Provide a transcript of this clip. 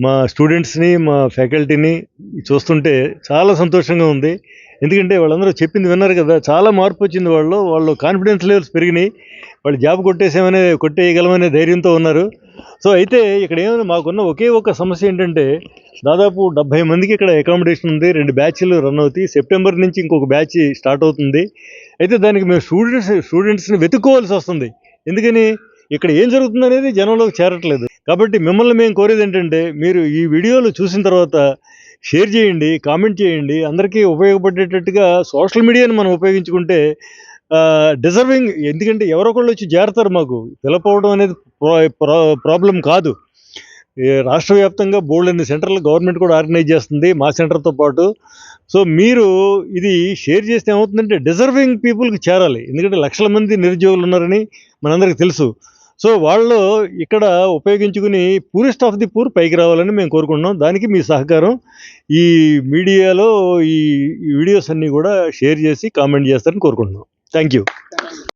మా స్టూడెంట్స్ని, మా ఫ్యాకల్టీని చూస్తుంటే చాలా సంతోషంగా ఉంది. ఎందుకంటే వాళ్ళందరూ చెప్పింది విన్నారు కదా, చాలా మార్పు వచ్చింది వాళ్ళు కాన్ఫిడెన్స్ లెవెల్స్ పెరిగినాయి. వాళ్ళు జాబ్ కొట్టేయగలమనే ధైర్యంతో ఉన్నారు. సో అయితే ఇక్కడ ఏమైనా మాకున్న ఒకే ఒక సమస్య ఏంటంటే, దాదాపు 70 మందికి ఇక్కడ అకామిడేషన్ ఉంది. 2 బ్యాచ్లు రన్ అవుతాయి. సెప్టెంబర్ నుంచి ఇంకొక బ్యాచ్ స్టార్ట్ అవుతుంది. అయితే దానికి మేము స్టూడెంట్స్ని వెతుక్కోవాల్సి వస్తుంది. ఎందుకని, ఇక్కడ ఏం జరుగుతుంది అనేది జనంలోకి చేరట్లేదు. కాబట్టి మిమ్మల్ని మేము కోరేది ఏంటంటే, మీరు ఈ వీడియోలు చూసిన తర్వాత షేర్ చేయండి, కామెంట్ చేయండి. అందరికీ ఉపయోగపడేటట్టుగా సోషల్ మీడియాని మనం ఉపయోగించుకుంటే డిజర్వింగ్, ఎందుకంటే ఎవరో ఒకళ్ళు వచ్చి చేరతారు. మాకు ఫిలప్ అనేది ప్రాబ్లం కాదు. రాష్ట్ర వ్యాప్తంగా బోల్డన్ని సెంటర్లు గవర్నమెంట్ కూడా ఆర్గనైజ్ చేస్తుంది, మా సెంటర్తో పాటు. సో మీరు ఇది షేర్ చేస్తే ఏమవుతుందంటే, డిజర్వింగ్ పీపుల్కి చేరాలి. ఎందుకంటే లక్షల మంది నిరుద్యోగులు ఉన్నారని మనందరికీ తెలుసు. సో వాళ్ళు ఇక్కడ ఉపయోగించుకుని పూరెస్ట్ ఆఫ్ ది పూర్ పైకి రావాలని మేము కోరుకుంటున్నాం. దానికి మీ సహకారం ఈ మీడియాలో ఈ వీడియోస్ అన్నీ కూడా షేర్ చేసి కామెంట్ చేస్తారని కోరుకుంటున్నాం. Thank you.